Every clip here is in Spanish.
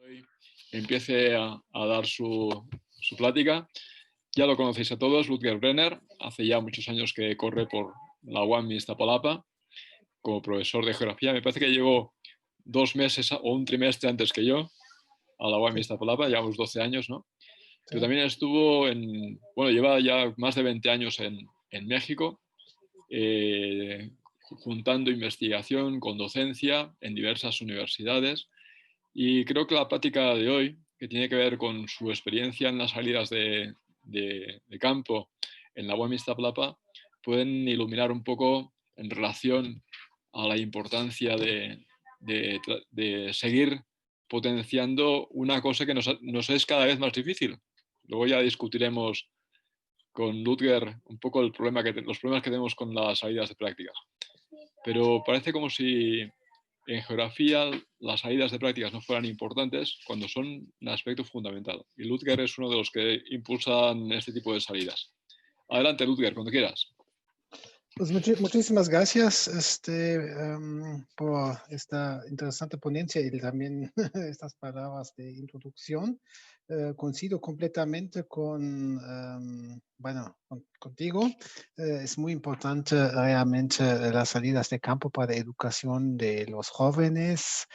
Hoy empiece a dar su plática. Ya lo conocéis a todos, Ludger Brenner. Hace ya muchos años que corre por la UAM Iztapalapa como profesor de geografía. Me parece que llegó 2 meses o un trimestre antes que yo a la UAM Iztapalapa, llevamos 12 años, ¿no? Pero Sí. también estuvo lleva ya más de 20 años en México, juntando investigación con docencia en diversas universidades. Y creo que la plática de hoy, que tiene que ver con su experiencia en las salidas de campo en la UAM Iztapalapa, pueden iluminar un poco en relación a la importancia de seguir potenciando una cosa que nos es cada vez más difícil. Luego ya discutiremos con Ludger un poco los problemas que tenemos con las salidas de prácticas. Pero parece como si en geografía las salidas de prácticas no fueran importantes cuando son un aspecto fundamental. Y Ludger es uno de los que impulsan este tipo de salidas. Adelante, Ludger, cuando quieras. Pues muchísimas gracias por esta interesante ponencia y también estas palabras de introducción. Coincido completamente contigo. Es muy importante realmente las salidas de campo para la educación de los jóvenes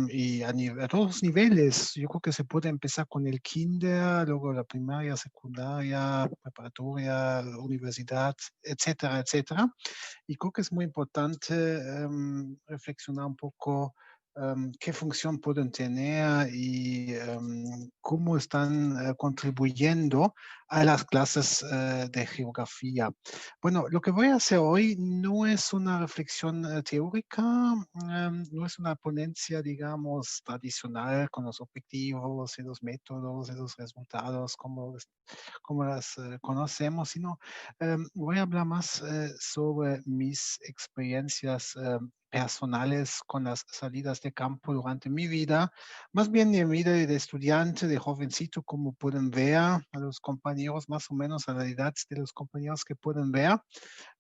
y a todos los niveles. Yo creo que se puede empezar con el kinder, luego la primaria, secundaria, preparatoria, la universidad, etcétera, etcétera. Y creo que es muy importante reflexionar un poco qué función pueden tener y cómo están contribuyendo a las clases de geografía. Bueno, lo que voy a hacer hoy no es una reflexión teórica, no es una ponencia, digamos, tradicional con los objetivos y los métodos y los resultados como las conocemos, sino voy a hablar más sobre mis experiencias personales con las salidas de campo durante mi vida, más bien mi vida de estudiante, de jovencito, como pueden ver, a los compañeros más o menos a la edad de los compañeros que pueden ver.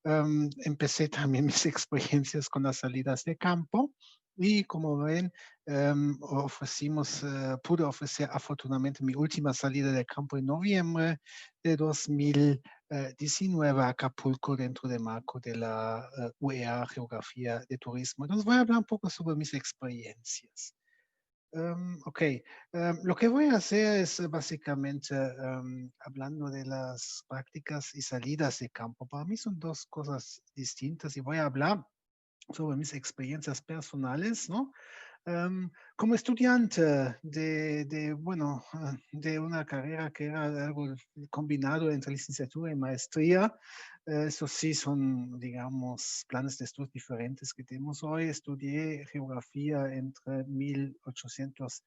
Empecé también mis experiencias con las salidas de campo y como ven, pude ofrecer afortunadamente mi última salida de campo en noviembre de 2019 a Acapulco dentro del marco de la UEA Geografía de Turismo. Entonces voy a hablar un poco sobre mis experiencias. Lo que voy a hacer es básicamente hablando de las prácticas y salidas de campo. Para mí son dos cosas distintas y voy a hablar sobre mis experiencias personales, ¿no? Como estudiante de una carrera que era algo combinado entre licenciatura y maestría, eso sí son, digamos, planes de estudios diferentes que tenemos hoy. Estudié geografía entre 1800,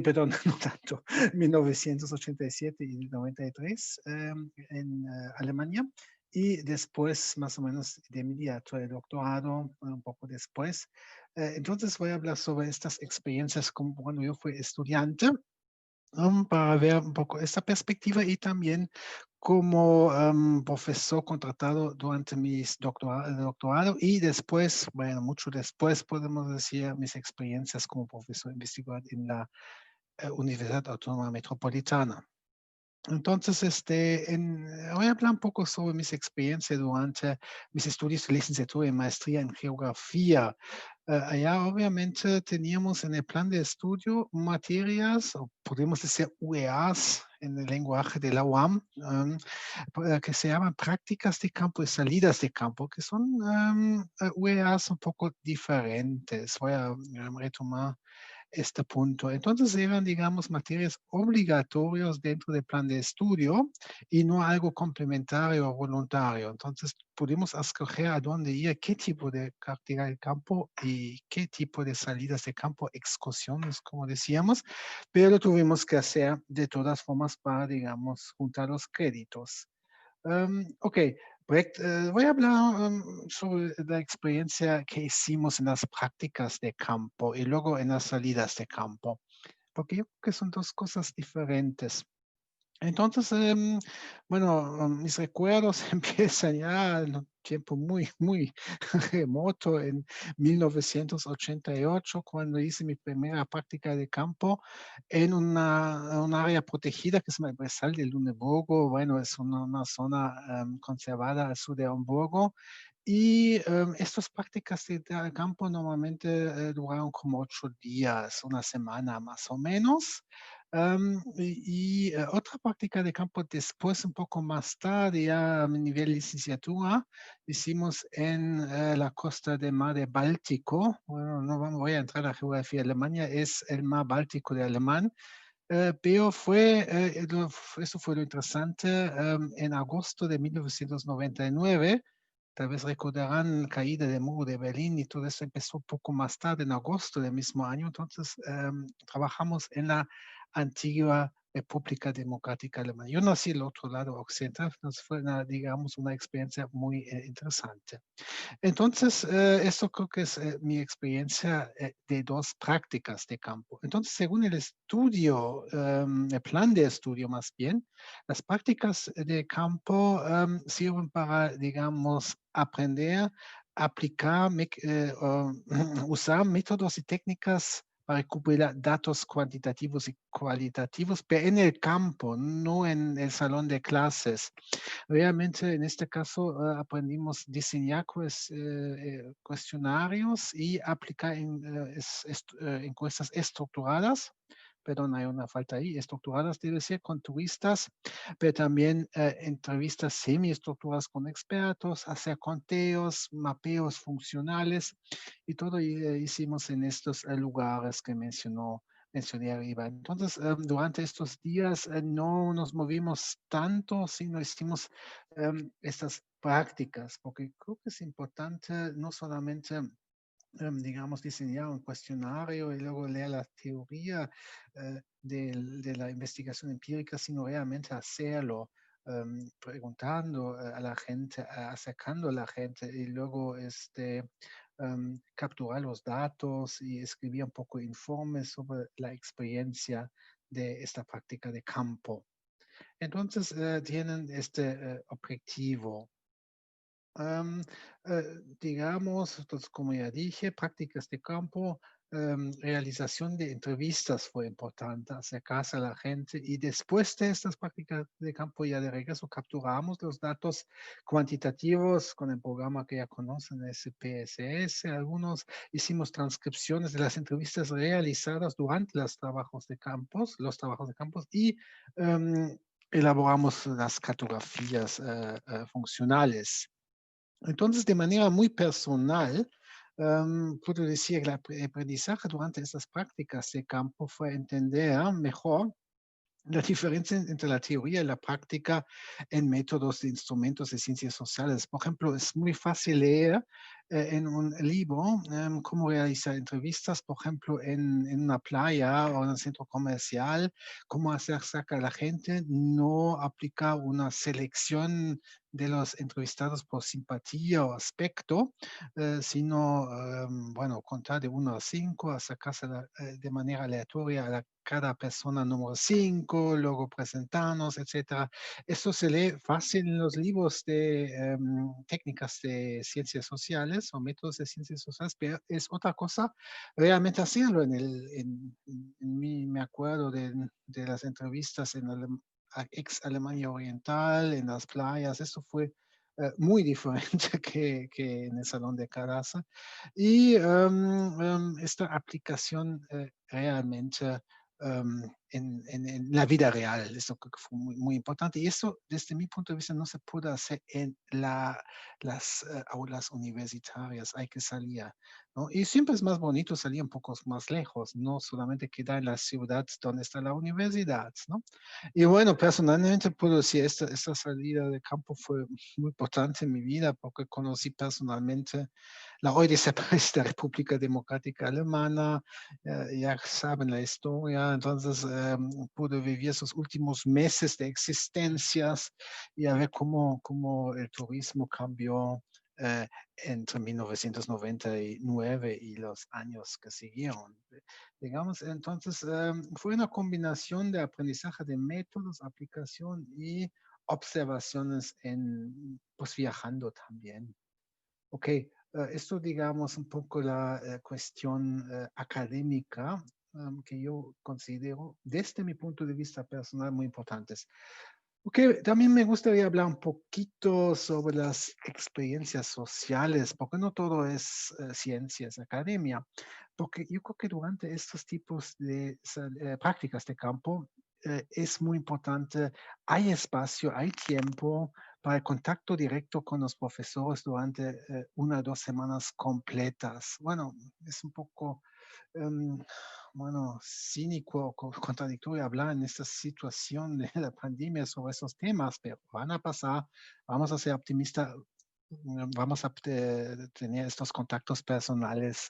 perdón, no tanto, 1987 y 93 en Alemania. Y después, más o menos de inmediato, el doctorado, un poco después. Entonces voy a hablar sobre estas experiencias como cuando yo fui estudiante, para ver un poco esta perspectiva y también como profesor contratado durante mis doctorado y después, bueno, mucho después podemos decir mis experiencias como profesor investigador en la Universidad Autónoma Metropolitana. Entonces, voy a hablar un poco sobre mis experiencias durante mis estudios de licenciatura y maestría en geografía. Allá obviamente teníamos en el plan de estudio materias, o podemos decir UEAs en el lenguaje de la UAM, que se llaman prácticas de campo y salidas de campo, que son UEAs un poco diferentes. Voy a retomar este punto. Entonces eran, digamos, materias obligatorias dentro del plan de estudio y no algo complementario o voluntario. Entonces pudimos escoger a dónde ir, qué tipo de práctica de campo y qué tipo de salidas de campo, excursiones, como decíamos, pero tuvimos que hacer de todas formas para, digamos, juntar los créditos. Ok, voy a hablar sobre la experiencia que hicimos en las prácticas de campo y luego en las salidas de campo, porque yo creo que son dos cosas diferentes. Entonces, bueno, mis recuerdos empiezan ya en un tiempo muy, muy remoto, en 1988, cuando hice mi primera práctica de campo en un área protegida que se llama el Brezal de Luneburgo. Bueno, es una zona conservada al sur de Hamburgo. Y estas prácticas de campo normalmente duraron como 8 días, una semana más o menos. Otra práctica de campo después, un poco más tarde, ya a nivel licenciatura, hicimos en la costa del mar de Báltico. Bueno, no voy a entrar a la geografía. Alemania es el mar Báltico de Alemán, pero eso fue lo interesante. En agosto de 1999, tal vez recordarán la caída del muro de Berlín y todo eso empezó un poco más tarde, en agosto del mismo año. Entonces, trabajamos en la antigua República Democrática Alemana. Yo nací al otro lado occidental, entonces fue, digamos, una experiencia muy interesante. Entonces, esto creo que es mi experiencia de dos prácticas de campo. Entonces, según el estudio, el plan de estudio más bien, las prácticas de campo sirven para, digamos, aprender, aplicar, usar métodos y técnicas para recopilar datos cuantitativos y cualitativos, pero en el campo, no en el salón de clases. Realmente, en este caso, aprendimos a diseñar cuestionarios y aplicar encuestas estructuradas. Perdón, hay una falta ahí. Estructuradas debe ser con turistas, pero también entrevistas semiestructuradas con expertos, hacer conteos, mapeos funcionales y todo hicimos en estos lugares que mencioné arriba. Entonces, durante estos días no nos movimos tanto, sino hicimos estas prácticas, porque creo que es importante no solamente, digamos, diseñar un cuestionario y luego leer la teoría de la investigación empírica, sino realmente hacerlo. Preguntando a la gente, acercando a la gente y luego capturar los datos y escribir un poco informes sobre la experiencia de esta práctica de campo. Entonces, tienen este objetivo. Am, digamos, entonces, como ya dije, prácticas de campo, realización de entrevistas fue importante, acercarse a la gente y después de estas prácticas de campo ya de regreso capturamos los datos cuantitativos con el programa que ya conocen, SPSS. Algunos hicimos transcripciones de las entrevistas realizadas durante los trabajos de campos y elaboramos las cartografías funcionales. Entonces, de manera muy personal, puedo decir que el aprendizaje durante estas prácticas de campo fue entender mejor la diferencia entre la teoría y la práctica en métodos de instrumentos de ciencias sociales. Por ejemplo, es muy fácil leer en un libro cómo realizar entrevistas, por ejemplo, en una playa o en un centro comercial, cómo hacer sacar a la gente, no aplicar una selección de los entrevistados por simpatía o aspecto, sino, bueno, contar de 1 a 5, acercarse de manera aleatoria a cada persona número 5, luego presentarnos, etcétera. Esto se lee fácil en los libros de técnicas de ciencias sociales o métodos de ciencias sociales, pero es otra cosa realmente hacerlo. En mí me acuerdo de las entrevistas en ex Alemania Oriental, en las playas, esto fue muy diferente que en el salón de clase. Y esta aplicación realmente en la vida real. Eso creo que fue muy, muy importante. Y eso, desde mi punto de vista, no se puede hacer en las aulas universitarias. Hay que salir, ¿no? Y siempre es más bonito salir un poco más lejos, no solamente quedar en la ciudad donde está la universidad, ¿no? Y bueno, personalmente puedo decir, esta salida de campo fue muy importante en mi vida porque conocí personalmente la hoy desaparecida República Democrática Alemana, ya saben la historia, entonces pude vivir esos últimos meses de existencias y a ver cómo el turismo cambió entre 1999 y los años que siguieron. Digamos, entonces fue una combinación de aprendizaje de métodos, aplicación y observaciones pues viajando también. Ok, esto digamos un poco la cuestión académica que yo considero desde mi punto de vista personal muy importantes. Ok, también me gustaría hablar un poquito sobre las experiencias sociales, porque no todo es ciencia, es academia, porque yo creo que durante estos tipos de prácticas de campo es muy importante, hay espacio, hay tiempo para el contacto directo con los profesores durante 1 o 2 semanas completas. Bueno, es un poco em, bueno, cínico, contradictorio hablar en esta situación de la pandemia sobre esos temas, pero van a pasar, vamos a ser optimistas, vamos a tener estos contactos personales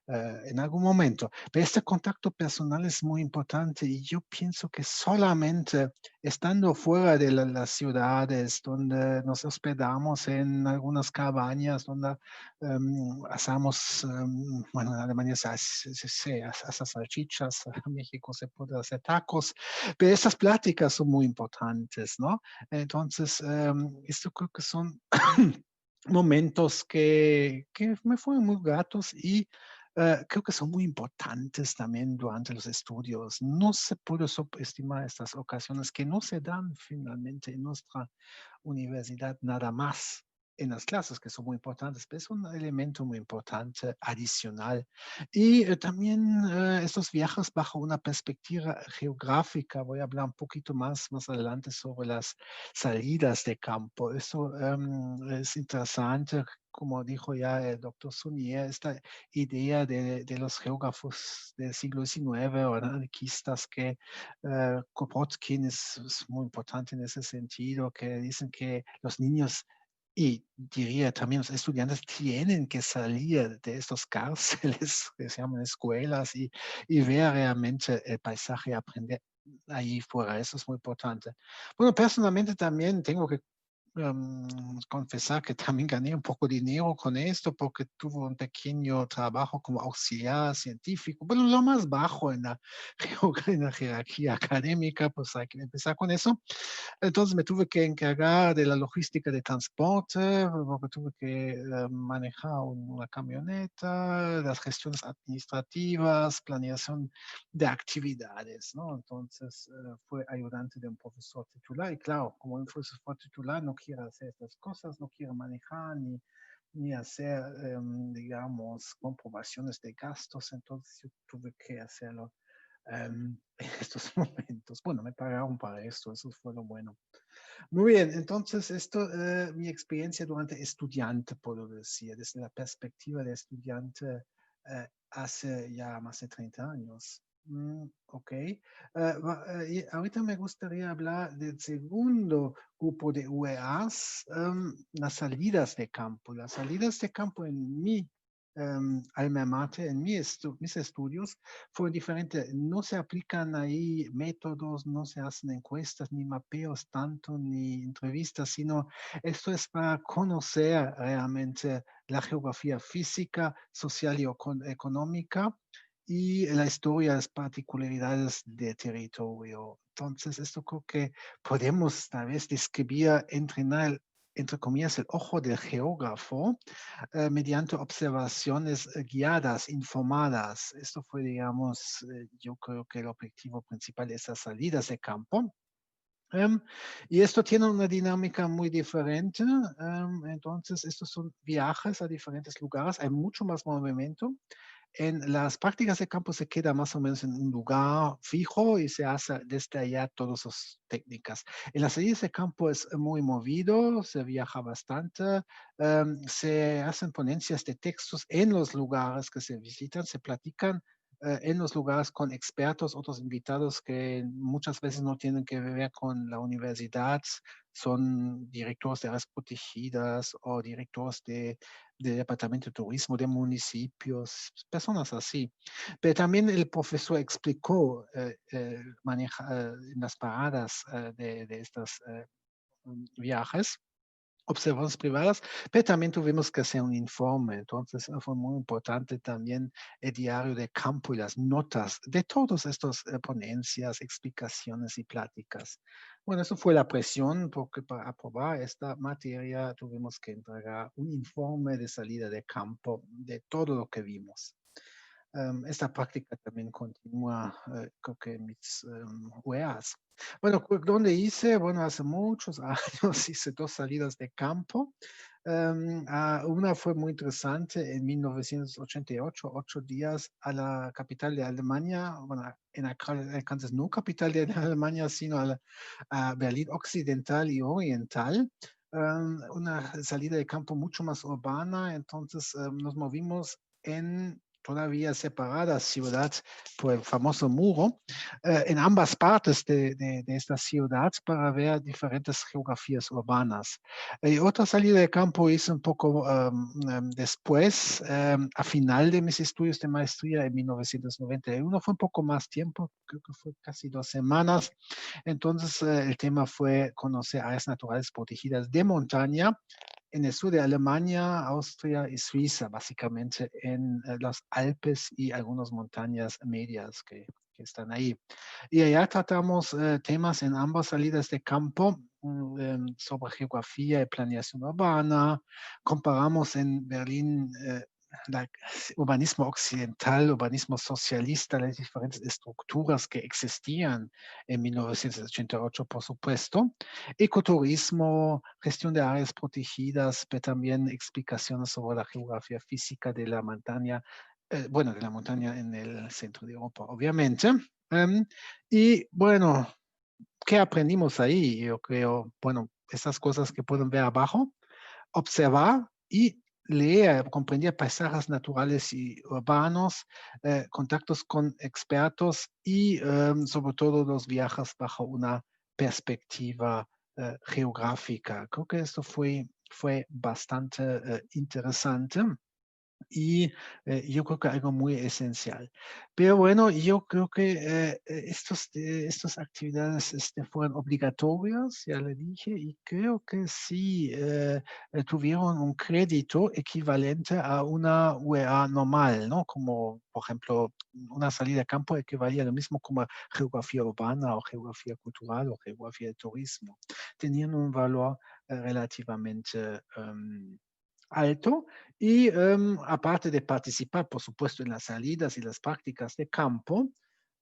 en algún momento. Pero este contacto personal es muy importante y yo pienso que solamente estando fuera de las ciudades donde nos hospedamos en algunas cabañas, donde hacemos, bueno, en Alemania se hace salchichas, en México se puede hacer tacos, pero estas pláticas son muy importantes, ¿no? Entonces, esto creo que son momentos que me fueron muy gratos y creo que son muy importantes también durante los estudios. No se puede subestimar estas ocasiones que no se dan finalmente en nuestra universidad nada más en las clases, que son muy importantes, pero es un elemento muy importante adicional. Y también estos viajes bajo una perspectiva geográfica, voy a hablar un poquito más adelante sobre las salidas de campo. Eso es interesante, como dijo ya el doctor Sunier, esta idea de los geógrafos del siglo XIX o anarquistas que Kropotkin es muy importante en ese sentido, que dicen que los niños y diría también los estudiantes tienen que salir de estos cárceles que se llaman escuelas y ver realmente el paisaje, aprender ahí fuera. Eso es muy importante. Bueno, personalmente también tengo que confesar que también gané un poco de dinero con esto porque tuve un pequeño trabajo como auxiliar científico, bueno, lo más bajo en la, en la jerarquía académica, pues hay que empezar con eso. Entonces me tuve que encargar de la logística de transporte, porque tuve que manejar una camioneta, las gestiones administrativas, planeación de actividades, ¿no? Entonces fue ayudante de un profesor titular y claro, como un profesor titular no quiere hacer estas cosas, no quiere manejar ni hacer, digamos, comprobaciones de gastos, entonces yo tuve que hacerlo en estos momentos. Bueno, me pagaron para esto, eso fue lo bueno. Muy bien, entonces esto, mi experiencia durante estudiante, puedo decir, desde la perspectiva de estudiante hace ya más de 30 años. Ok. Y ahorita me gustaría hablar del segundo grupo de UEAs, las salidas de campo. Las salidas de campo en mi alma mater, en mis estudios, fueron diferentes. No se aplican ahí métodos, no se hacen encuestas, ni mapeos tanto, ni entrevistas, sino esto es para conocer realmente la geografía física, social y económica y la historia, las particularidades de territorio. Entonces, esto creo que podemos tal vez describir, entrenar, entre comillas, el ojo del geógrafo mediante observaciones guiadas, informadas. Esto fue, digamos, yo creo que el objetivo principal de esas salidas de campo. Y esto tiene una dinámica muy diferente. Entonces, estos son viajes a diferentes lugares. Hay mucho más movimiento. En las prácticas de campo se queda más o menos en un lugar fijo y se hace desde allá todas las técnicas. En las salidas de campo es muy movido, se viaja bastante, se hacen ponencias de textos en los lugares que se visitan, se platican en los lugares con expertos, otros invitados que muchas veces no tienen que ver con la universidad, son directores de áreas protegidas o directores de departamento de turismo de municipios, personas así. Pero también el profesor explicó en las paradas de estos viajes observaciones privadas, pero también tuvimos que hacer un informe. Entonces, fue muy importante también el diario de campo y las notas de todas estas ponencias, explicaciones y pláticas. Bueno, eso fue la presión, porque para aprobar esta materia tuvimos que entregar un informe de salida de campo de todo lo que vimos. Esta práctica también continúa, creo que en mis UEAs. Bueno, ¿dónde hice? Bueno, hace muchos años hice dos salidas de campo. Una fue muy interesante en 1988, 8 días a la capital de Alemania, bueno, en Alcances no capital de Alemania, sino a Berlín Occidental y Oriental. Una salida de campo mucho más urbana, entonces nos movimos en todavía separada ciudad por el famoso muro, en ambas partes de esta ciudad para ver diferentes geografías urbanas. Otra salida de campo hice un poco después, a final de mis estudios de maestría en 1991, fue un poco más tiempo, creo que fue casi 2 semanas. Entonces, el tema fue conocer áreas naturales protegidas de montaña en el sur de Alemania, Austria y Suiza, básicamente en los Alpes y algunas montañas medias que están ahí. Y allá tratamos temas en ambas salidas de campo sobre geografía y planeación urbana. Comparamos en Berlín la, urbanismo occidental, urbanismo socialista, las diferentes estructuras que existían en 1988, por supuesto, ecoturismo, gestión de áreas protegidas, pero también explicaciones sobre la geografía física de la montaña, bueno, de la montaña en el centro de Europa, obviamente. Y bueno, ¿qué aprendimos ahí? Yo creo, bueno, esas cosas que pueden ver abajo, observar y leer, comprender paisajes naturales y urbanos, contactos con expertos y sobre todo los viajes bajo una perspectiva geográfica. Creo que esto fue bastante interesante y yo creo que algo muy esencial. Pero bueno, yo creo que estas actividades fueron obligatorias, ya le dije, y creo que sí tuvieron un crédito equivalente a una UEA normal, ¿no? Como, por ejemplo, una salida a campo equivalía a lo mismo como geografía urbana o geografía cultural o geografía de turismo. Tenían un valor relativamente alto y aparte de participar, por supuesto, en las salidas y las prácticas de campo,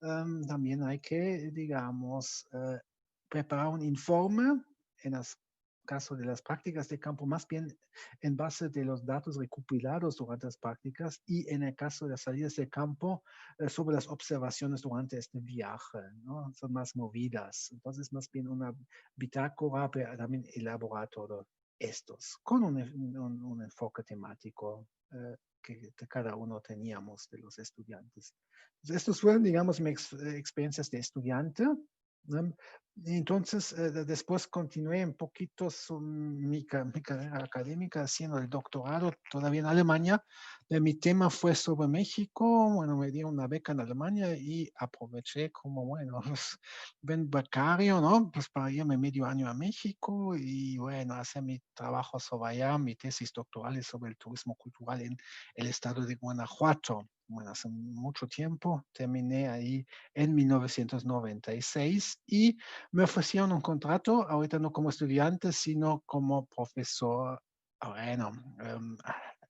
también hay que, digamos, preparar un informe en el caso de las prácticas de campo, más bien en base de los datos recopilados durante las prácticas y en el caso de las salidas de campo, sobre las observaciones durante este viaje, ¿no? Son más movidas. Entonces, más bien una bitácora, pero también elaborar todo estos, con un enfoque temático que cada uno teníamos de los estudiantes. Entonces, estos fueron, digamos, mis experiencias de estudiante. ¿No? Entonces, después continué un poquito mi carrera académica haciendo el doctorado todavía en Alemania. Mi tema fue sobre México. Bueno, me dieron una beca en Alemania y aproveché como, bueno, ven becario, ¿no? Pues para irme medio año a México y, bueno, hacer mi trabajo sobre allá, mi tesis doctoral es sobre el turismo cultural en el estado de Guanajuato. Bueno, hace mucho tiempo, terminé ahí en 1996 y me ofrecieron un contrato, ahorita no como estudiante, sino como profesor, bueno,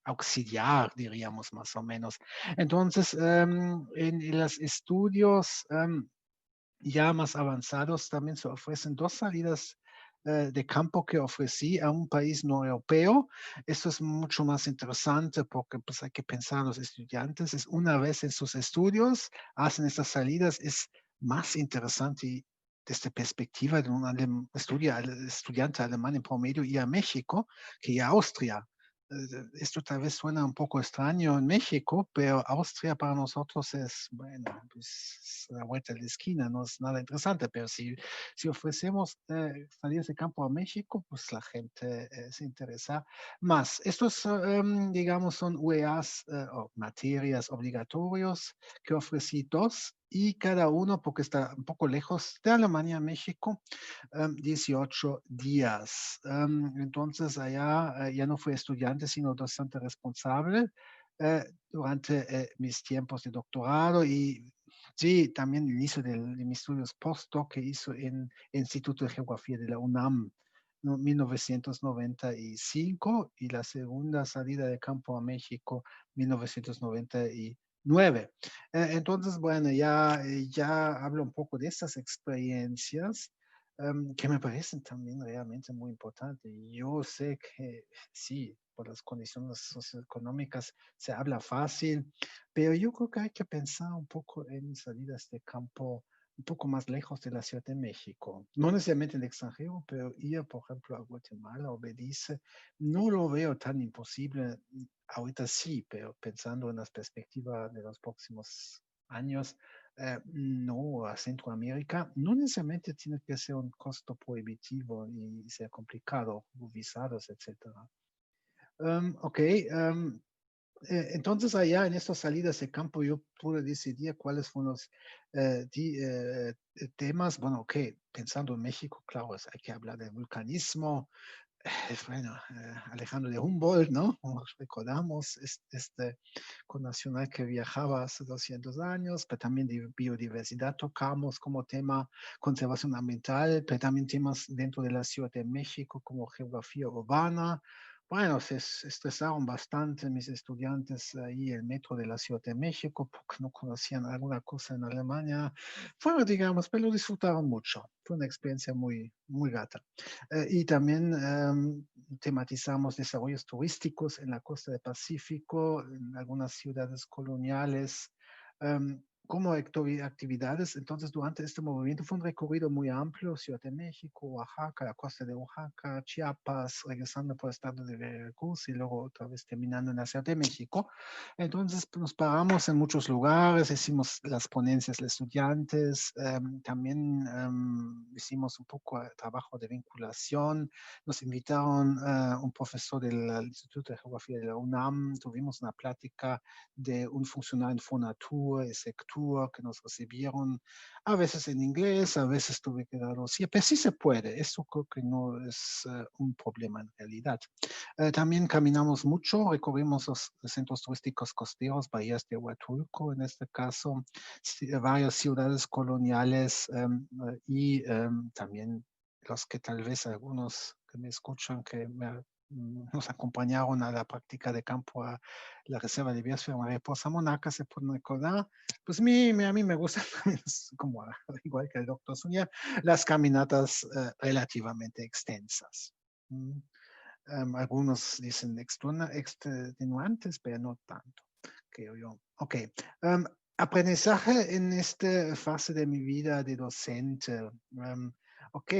auxiliar, diríamos más o menos. Entonces, en los estudios ya más avanzados también se ofrecen dos salidas de campo que ofrecí a un país no europeo. Esto es mucho más interesante porque pues, hay que pensar en los estudiantes. Es una vez en sus estudios, hacen estas salidas, es más interesante y desde perspectiva de un estudiante alemán en promedio ir a México que ir a Austria. Esto tal vez suena un poco extraño en México, pero Austria para nosotros es, bueno, pues es la vuelta de la esquina, no es nada interesante, pero si ofrecemos salidas de campo a México, pues la gente se interesa más. Estos, digamos, son UEAs o materias obligatorios que ofrecí dos y cada uno, porque está un poco lejos de Alemania a México, 18 días. Entonces allá ya no fui estudiante, sino docente responsable durante mis tiempos de doctorado y sí, también el inicio de mis estudios postdoc que hizo en el Instituto de Geografía de la UNAM. 1995 y la segunda salida de campo a México 1999. Entonces, bueno, ya hablo un poco de estas experiencias que me parecen también realmente muy importantes. Yo sé que sí, por las condiciones socioeconómicas se habla fácil, pero yo creo que hay que pensar un poco en salidas de campo un poco más lejos de la Ciudad de México. No necesariamente en el extranjero, pero ir, por ejemplo, a Guatemala o Belice, no lo veo tan imposible. Ahorita sí, pero pensando en las perspectivas de los próximos años, no, a Centroamérica no necesariamente tiene que ser un costo prohibitivo y ser complicado, visados, etcétera. Ok, entonces allá en estas salidas de campo yo pude decidir cuáles fueron los temas. Bueno, ok, pensando en México, claro, hay que hablar de vulcanismo. Bueno, Alejandro de Humboldt, ¿no? Como recordamos, este connacional que viajaba hace 200 años, pero también de biodiversidad tocamos como tema conservación ambiental, pero también temas dentro de la Ciudad de México como geografía urbana. Bueno, se estresaron bastante mis estudiantes ahí el metro de la Ciudad de México porque no conocían alguna cosa en Alemania. Bueno, digamos, pero lo disfrutaron mucho. Fue una experiencia muy, muy grata. Y también tematizamos desarrollos turísticos en la costa del Pacífico, en algunas ciudades coloniales, como actividades. Entonces, durante este movimiento fue un recorrido muy amplio, Ciudad de México, Oaxaca, la costa de Oaxaca, Chiapas, regresando por el estado de Veracruz y luego otra vez terminando en la Ciudad de México. Entonces, pues, nos paramos en muchos lugares, hicimos las ponencias de estudiantes, también hicimos un poco de trabajo de vinculación, nos invitaron un profesor del Instituto de Geografía de la UNAM, tuvimos una plática de un funcionario en Fonatur y Sectur que nos recibieron, a veces en inglés, a veces tuve que traducir, pero sí se puede, eso creo que no es un problema en realidad. También caminamos mucho, recorrimos los centros turísticos costeros, bahías de Huatulco en este caso, varias ciudades coloniales y también los que tal vez algunos que me escuchan que nos acompañaron a la práctica de campo a la Reserva de Biosfera Mariposa Monaca, se pueden recordar. Pues a mí me gustan, como igual que el doctor Zúñiga, las caminatas relativamente extensas. Algunos dicen extenuantes, pero no tanto, creo yo. Ok. Aprendizaje en esta fase de mi vida de docente. Ok,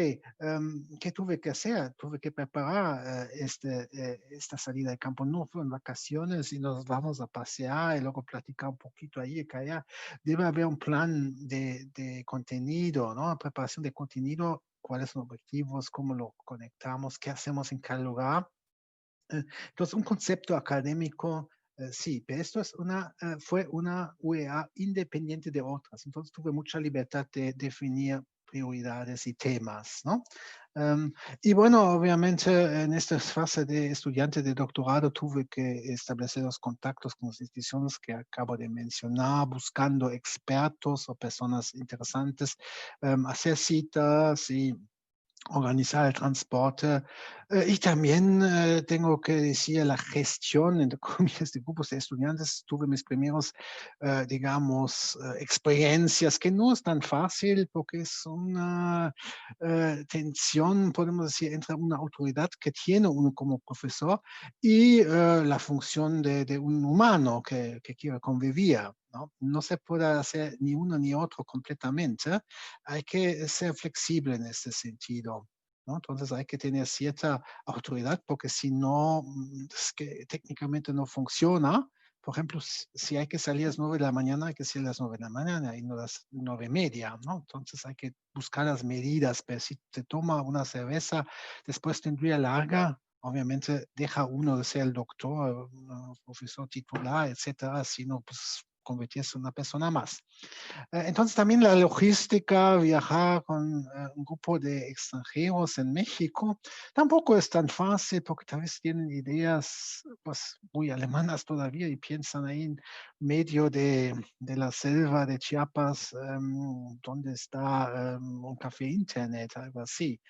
¿qué tuve que hacer? Tuve que preparar esta salida de campo. No fue en vacaciones y nos vamos a pasear y luego platicar un poquito ahí y allá. Debe haber un plan de contenido, ¿no? Preparación de contenido, cuáles son los objetivos, cómo lo conectamos, qué hacemos en cada lugar. Entonces, un concepto académico, sí, pero esto fue una UEA independiente de otras. Entonces, tuve mucha libertad de definir prioridades y temas, ¿no? Y bueno, obviamente en esta fase de estudiante de doctorado tuve que establecer los contactos con las instituciones que acabo de mencionar, buscando expertos o personas interesantes, hacer citas y organizar el transporte. Y también tengo que decir la gestión, entre comillas, de grupos de estudiantes. Tuve mis primeros, digamos, experiencias, que no es tan fácil porque es una tensión, podemos decir, entre una autoridad que tiene uno como profesor y la función de un humano que quiere convivir. ¿No? No se puede hacer ni uno ni otro completamente. Hay que ser flexible en este sentido. ¿No? Entonces hay que tener cierta autoridad porque si no, es que técnicamente no funciona. Por ejemplo, si hay que salir a las 9 de la mañana, hay que salir a las 9 de la mañana y no a las 9:30, ¿no? Entonces hay que buscar las medidas, pero si te toma una cerveza después de un día larga, obviamente deja uno de ser el doctor, profesor titular, etcétera, sino pues convertirse en una persona más. Entonces también la logística, viajar con un grupo de extranjeros en México, tampoco es tan fácil porque tal vez tienen ideas pues, muy alemanas todavía y piensan ahí en medio de la selva de Chiapas, donde está un café internet, algo así.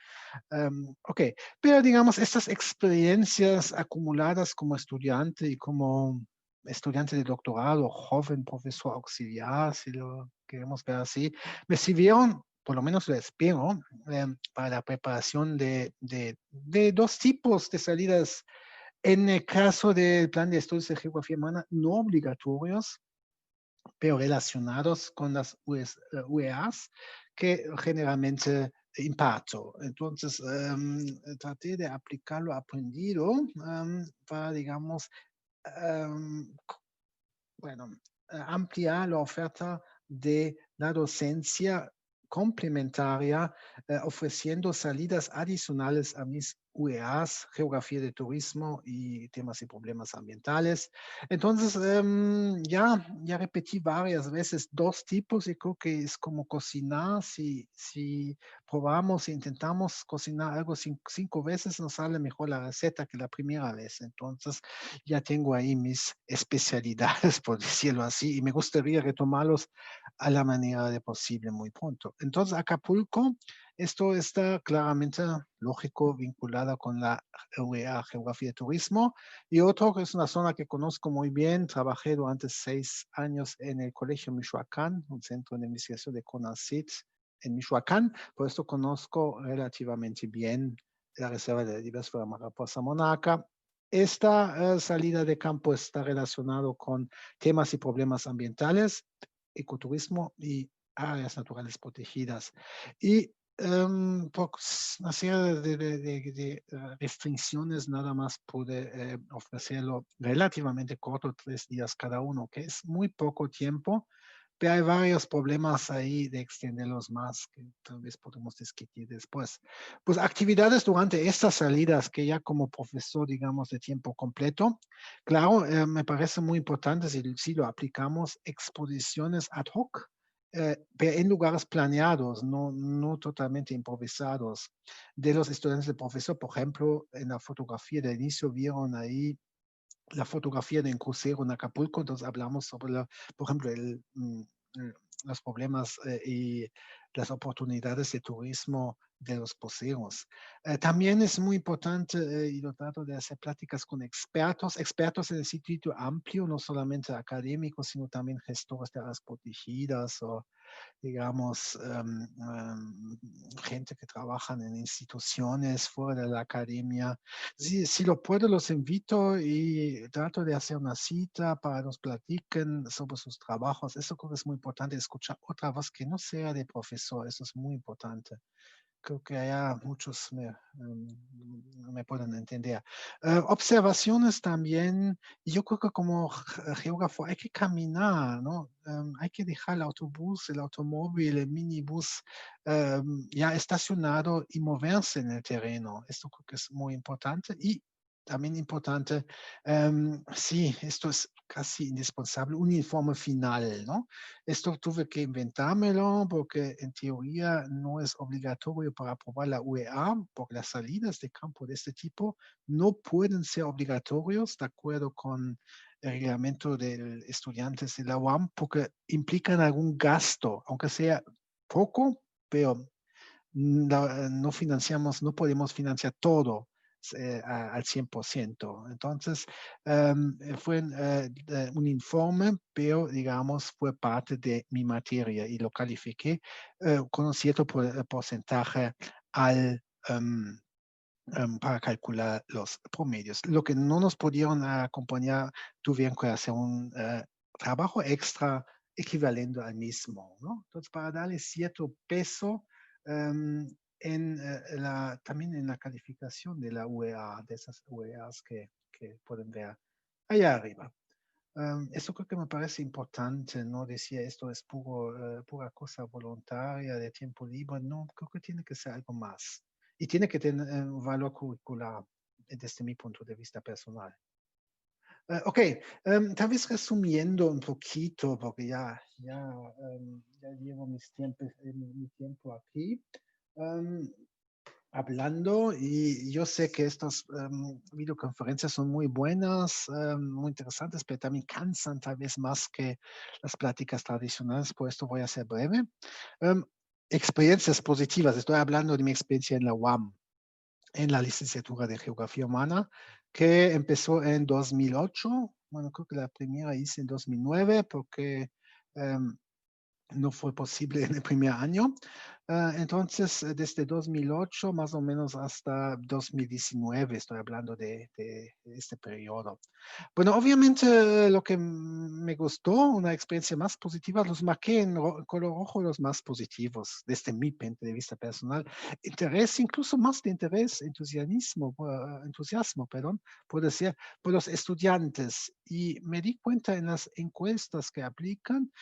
Ok, pero digamos, estas experiencias acumuladas como estudiante y como estudiante de doctorado, joven profesor auxiliar, si lo queremos ver así, me sirvieron, por lo menos lo espero, para la preparación de dos tipos de salidas. En el caso del plan de estudios de geografía humana, no obligatorios, pero relacionados con las UEAs que generalmente imparto. Entonces, traté de aplicar lo aprendido para, digamos, em, bueno, ampliar la oferta de la docencia complementaria, ofreciendo salidas adicionales a mis UEAs, geografía de turismo y temas y problemas ambientales. Entonces, ya repetí varias veces dos tipos y creo que es como cocinar. Si probamos e intentamos cocinar algo cinco veces, nos sale mejor la receta que la primera vez. Entonces, ya tengo ahí mis especialidades, por decirlo así, y me gustaría retomarlos a la manera de posible muy pronto. Entonces, Acapulco, esto está claramente lógico vinculada con la UEA, Geografía y Turismo, y otro que es una zona que conozco muy bien. Trabajé durante 6 años en el Colegio Michoacán, un centro de investigación de CONACYT en Michoacán, por esto conozco relativamente bien la Reserva de la Biosfera Maraposa Monarca. Esta salida de campo está relacionado con temas y problemas ambientales, ecoturismo y áreas naturales protegidas. Y por una serie de restricciones nada más pude ofrecerlo relativamente corto, 3 días cada uno, que es muy poco tiempo, pero hay varios problemas ahí de extenderlos más que tal vez podemos discutir después. Pues actividades durante estas salidas que ya como profesor, digamos, de tiempo completo, claro, me parece muy importante si lo aplicamos, exposiciones ad hoc, pero en lugares planeados, no totalmente improvisados. De los estudiantes de profesor, por ejemplo, en la fotografía de inicio vieron ahí la fotografía de un crucero en Acapulco, entonces hablamos sobre, por ejemplo, los problemas y las oportunidades de turismo de los cruceros. También es muy importante, y lo trato de hacer pláticas con expertos en el sitio amplio, no solamente académicos, sino también gestores de áreas protegidas o digamos, gente que trabajan en instituciones fuera de la academia. Si lo puedo, los invito y trato de hacer una cita para que nos platiquen sobre sus trabajos. Eso creo que es muy importante, escuchar otra voz que no sea de profesor. Eso es muy importante. Creo que allá muchos me pueden entender. Observaciones también, yo creo que como geógrafo hay que caminar, ¿no? Hay que dejar el autobús, el automóvil, el minibús ya estacionado y moverse en el terreno. Esto creo que es muy importante y también importante, sí, esto es casi indispensable, un informe final, ¿no? Esto tuve que inventármelo porque en teoría no es obligatorio para aprobar la UEA, porque las salidas de campo de este tipo no pueden ser obligatorios de acuerdo con el reglamento de estudiantes de la UAM, porque implican algún gasto, aunque sea poco, pero no financiamos, no podemos financiar todo al 100%. Entonces, fue un informe, pero digamos fue parte de mi materia y lo califiqué con un cierto porcentaje al, para calcular los promedios. Lo que no nos pudieron acompañar, tuvieron que hacer un trabajo extra equivalente al mismo, ¿no? Entonces, para darle cierto peso um, también en la calificación de la UEA, de esas UEAs que pueden ver allá arriba. Eso creo que me parece importante, no decía esto es pura cosa voluntaria de tiempo libre, no, creo que tiene que ser algo más y tiene que tener un valor curricular desde mi punto de vista personal. Ok, tal vez resumiendo un poquito, porque ya llevo mi tiempo aquí. em, Hablando y yo sé que estas videoconferencias son muy buenas, muy interesantes, pero también cansan tal vez más que las pláticas tradicionales, por esto voy a ser breve. Em, Experiencias positivas, estoy hablando de mi experiencia en la UAM, en la licenciatura de Geografía Humana, que empezó en 2008. Bueno, creo que la primera hice en 2009 porque em, no fue posible en el primer año. Entonces, desde 2008 más o menos hasta 2019, estoy hablando de este periodo. Bueno, obviamente lo que me gustó, una experiencia más positiva, los marqué en color rojo los más positivos, desde mi punto de vista personal. Interés, incluso más de interés, entusiasmo, perdón, puede ser por los estudiantes. Y me di cuenta en las encuestas que aplican,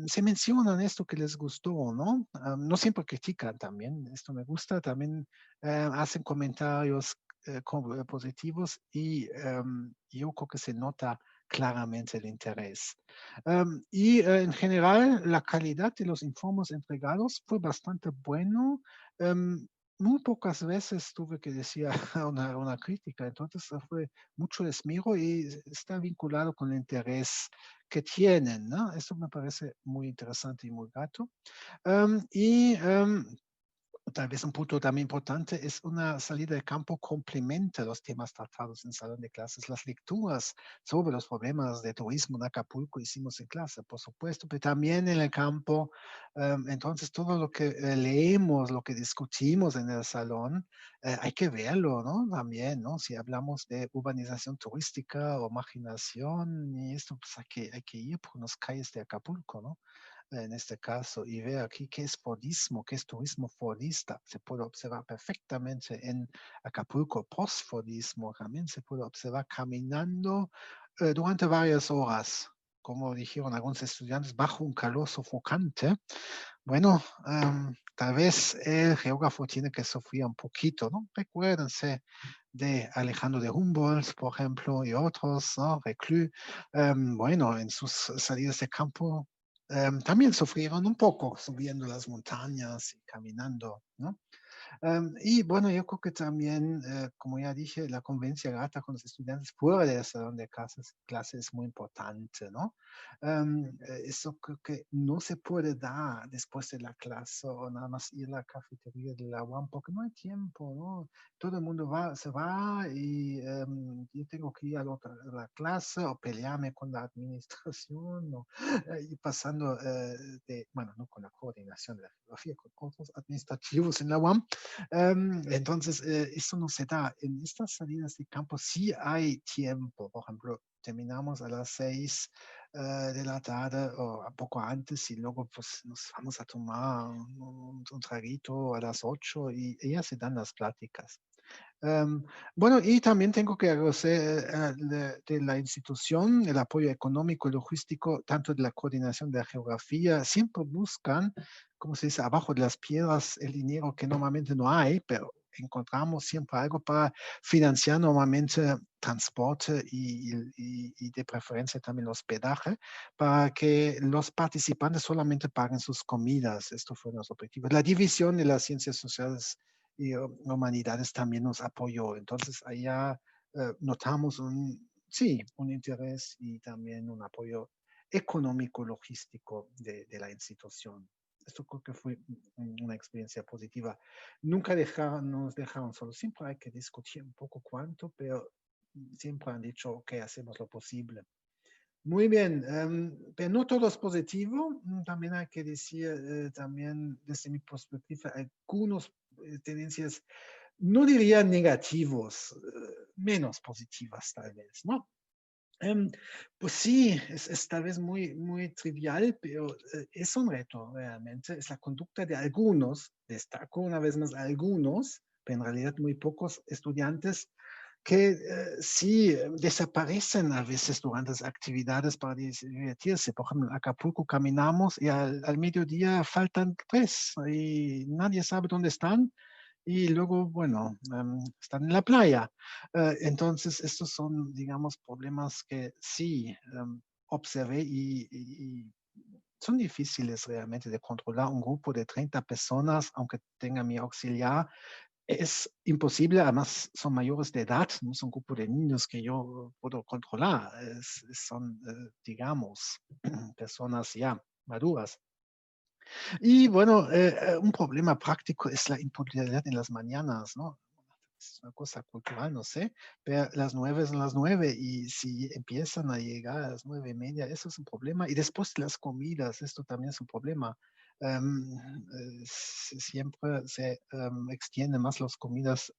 se mencionan esto que les gustó, ¿no? No siempre critican también, esto me gusta, también hacen comentarios positivos y yo creo que se nota claramente el interés. Y en general, la calidad de los informes entregados fue bastante bueno. Em, Muy pocas veces tuve que decir una crítica, entonces fue mucho esmero y está vinculado con el interés que tienen, ¿no? Esto me parece muy interesante y muy grato. Y tal vez un punto también importante es una salida de campo complementa los temas tratados en salón de clases. Las lecturas sobre los problemas de turismo en Acapulco hicimos en clase, por supuesto, pero también en el campo. Entonces, todo lo que leemos, lo que discutimos en el salón, hay que verlo, ¿no? También, ¿no? Si hablamos de urbanización turística o marginación y esto, pues hay que ir por las calles de Acapulco, ¿no? En este caso, y ver aquí qué es fordismo, qué es turismo fordista. Se puede observar perfectamente en Acapulco, postfordismo, también se puede observar caminando durante varias horas, como dijeron algunos estudiantes, bajo un calor sofocante. Bueno, tal vez el geógrafo tiene que sufrir un poquito, ¿no? Recuérdense de Alejandro de Humboldt, por ejemplo, y otros, ¿no? Reclus. Bueno, en sus salidas de campo también sufrieron un poco subiendo las montañas y caminando, ¿no? Y bueno, yo creo que también, como ya dije, la convivencia grata con los estudiantes fuera del salón de clase es muy importante, ¿no? Eso creo que no se puede dar después de la clase o nada más ir a la cafetería de la UAM porque no hay tiempo, ¿no? Todo el mundo se va y yo tengo que ir a la clase o pelearme con la administración o ir pasando bueno, no con la coordinación de la geografía, con otros administrativos en la UAM. Entonces, eso no se da. En estas salidas de campo sí hay tiempo. Por ejemplo, terminamos a las 6 de la tarde o a poco antes y luego pues nos vamos a tomar un traguito a las 8 y ya se dan las pláticas. Bueno, y también tengo que agradecer de la institución el apoyo económico y logístico, tanto de la coordinación de la geografía. Siempre buscan, como se dice, abajo de las piedras el dinero que normalmente no hay, pero encontramos siempre algo para financiar normalmente transporte y de preferencia también hospedaje, para que los participantes solamente paguen sus comidas. Esto fue nuestro objetivo. La división de las ciencias sociales y humanidades también nos apoyó. Entonces, allá notamos sí, un interés y también un apoyo económico, logístico de la institución. Esto creo que fue una experiencia positiva. Nunca nos dejaron solos. Siempre hay que discutir un poco cuánto, pero siempre han dicho, ok, hacemos lo posible. Muy bien, pero no todo es positivo. También hay que decir, también desde mi perspectiva, algunas tendencias, no diría negativos, menos positivas tal vez, ¿no? Em, pues sí, es tal vez muy trivial, pero es un reto realmente. Es la conducta de algunos, destaco una vez más algunos, pero en realidad muy pocos estudiantes que sí desaparecen a veces durante las actividades para divertirse. Por ejemplo, en Acapulco caminamos y al mediodía faltan tres y nadie sabe dónde están. y luego, bueno, están en la playa. Entonces, estos son, digamos, problemas que sí observé y son difíciles realmente de controlar. Un grupo de 30 personas, aunque tenga mi auxiliar, es imposible, además son mayores de edad, no es un grupo de niños que yo puedo controlar, son, digamos, personas ya maduras. Y bueno, un problema práctico es la impuntualidad en las mañanas, ¿no? Es una cosa cultural, no sé, pero las 9 son las 9 y si empiezan a llegar a las 9:30, eso es un problema. Y después las comidas, esto también es un problema. Siempre se extienden más las comidas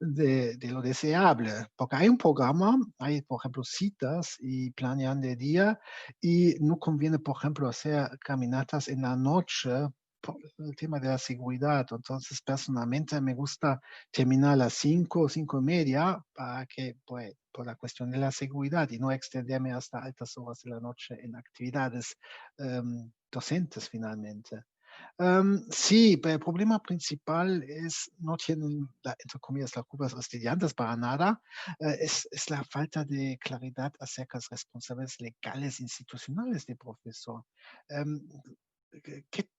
de lo deseable, porque hay un programa, hay, por ejemplo, citas y planean de día y no conviene, por ejemplo, hacer caminatas en la noche por el tema de la seguridad. Entonces, personalmente me gusta terminar a las 5, 5:30 para que, pues, por la cuestión de la seguridad y no extenderme hasta altas horas de la noche en actividades docentes finalmente. Sí, pero el problema principal es, no tienen, entre comillas, las culpas los estudiantes para nada, es la falta de claridad acerca de las responsabilidades legales institucionales del profesor. Em, ¿qué,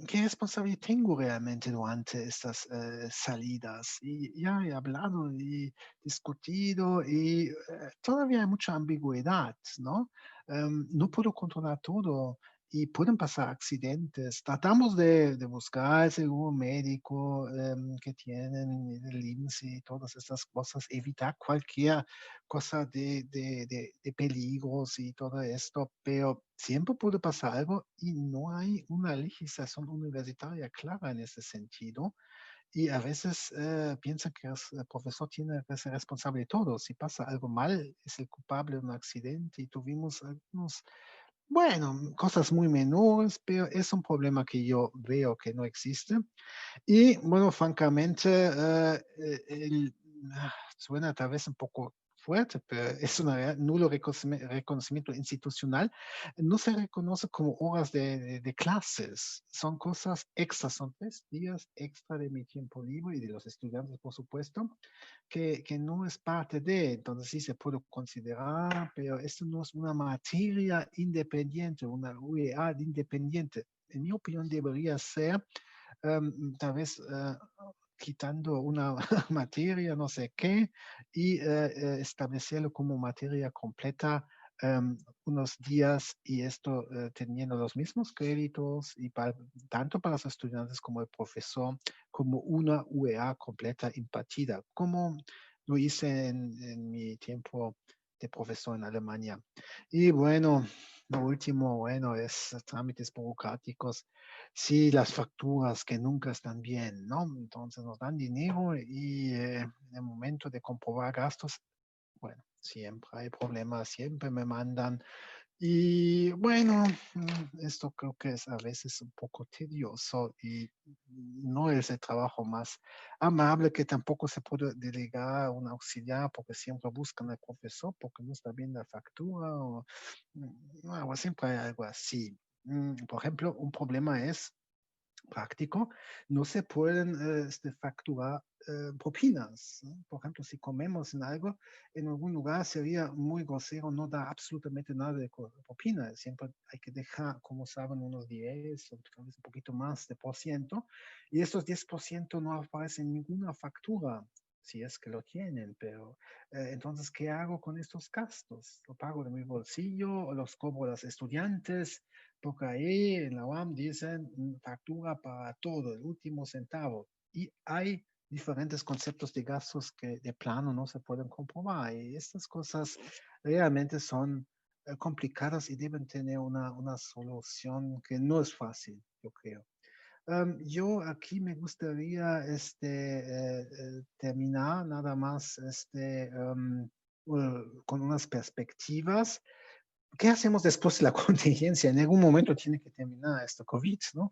qué responsabilidad tengo realmente durante estas salidas? Y ya he hablado y discutido y todavía hay mucha ambigüedad, ¿no? No puedo controlar todo y pueden pasar accidentes. Tratamos de buscar el seguro médico que tienen, el IMSS y todas estas cosas, evitar cualquier cosa de peligros y todo esto, pero siempre puede pasar algo y no hay una legislación universitaria clara en ese sentido. Y a veces piensan que el profesor tiene que ser responsable de todo. Si pasa algo mal, es el culpable de un accidente y tuvimos algunos, bueno, cosas muy menores, pero es un problema que yo veo que no existe. Y bueno, francamente, suena tal vez un poco fuerte, pero es un nulo reconocimiento institucional. No se reconoce como horas de clases, son cosas extras, son 3 días extra de mi tiempo libre y de los estudiantes, por supuesto, que no es parte de, entonces sí se puede considerar, pero esto no es una materia independiente, una UEA independiente. En mi opinión debería ser tal vez quitando una materia, no sé qué, y establecerlo como materia completa unos días y esto teniendo los mismos créditos y tanto para los estudiantes como el profesor, como una UEA completa impartida, como lo hice en mi tiempo de profesor en Alemania. Y bueno, lo último, bueno, es trámites burocráticos. Sí, las facturas que nunca están bien, ¿no? Entonces nos dan dinero y en el momento de comprobar gastos, bueno, siempre hay problemas, siempre me mandan. Y bueno, esto creo que es a veces un poco tedioso y no es el trabajo más amable que tampoco se puede delegar a un auxiliar porque siempre buscan al profesor porque no está bien la factura o siempre hay algo así. Por ejemplo, un problema es práctico, no se pueden facturar propinas, ¿no? Por ejemplo, si comemos en algo, en algún lugar sería muy grosero no dar absolutamente nada de propina. Siempre hay que dejar, como saben, unos 10 o tal vez un poquito más de por ciento. Y estos 10% no aparecen en ninguna factura, si es que lo tienen, pero entonces, ¿qué hago con estos gastos? ¿Lo pago de mi bolsillo o los cobro a los estudiantes? Porque ahí en la UAM dicen factura para todo, el último centavo. Y hay diferentes conceptos de gastos que de plano no se pueden comprobar. Y estas cosas realmente son complicadas y deben tener una solución que no es fácil, yo creo. Yo aquí me gustaría terminar nada más con unas perspectivas. ¿Qué hacemos después de la contingencia? En algún momento tiene que terminar esto COVID, ¿no?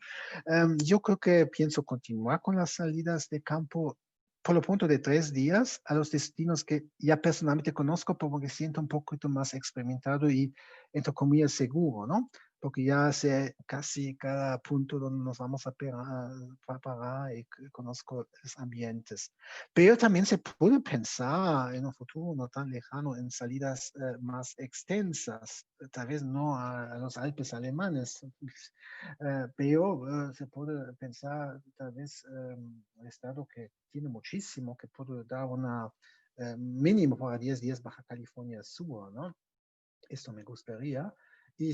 Yo creo que pienso continuar con las salidas de campo por lo pronto de 3 días a los destinos que ya personalmente conozco porque siento un poquito más experimentado y entre comillas, seguro, ¿no? Porque ya sé casi cada punto donde nos vamos a parar y conozco los ambientes. Pero también se puede pensar en un futuro no tan lejano en salidas más extensas, tal vez no a los Alpes alemanes, pero se puede pensar tal vez un estado que tiene muchísimo, que puede dar una mínimo para 10 días Baja California Sur, ¿no? Esto me gustaría y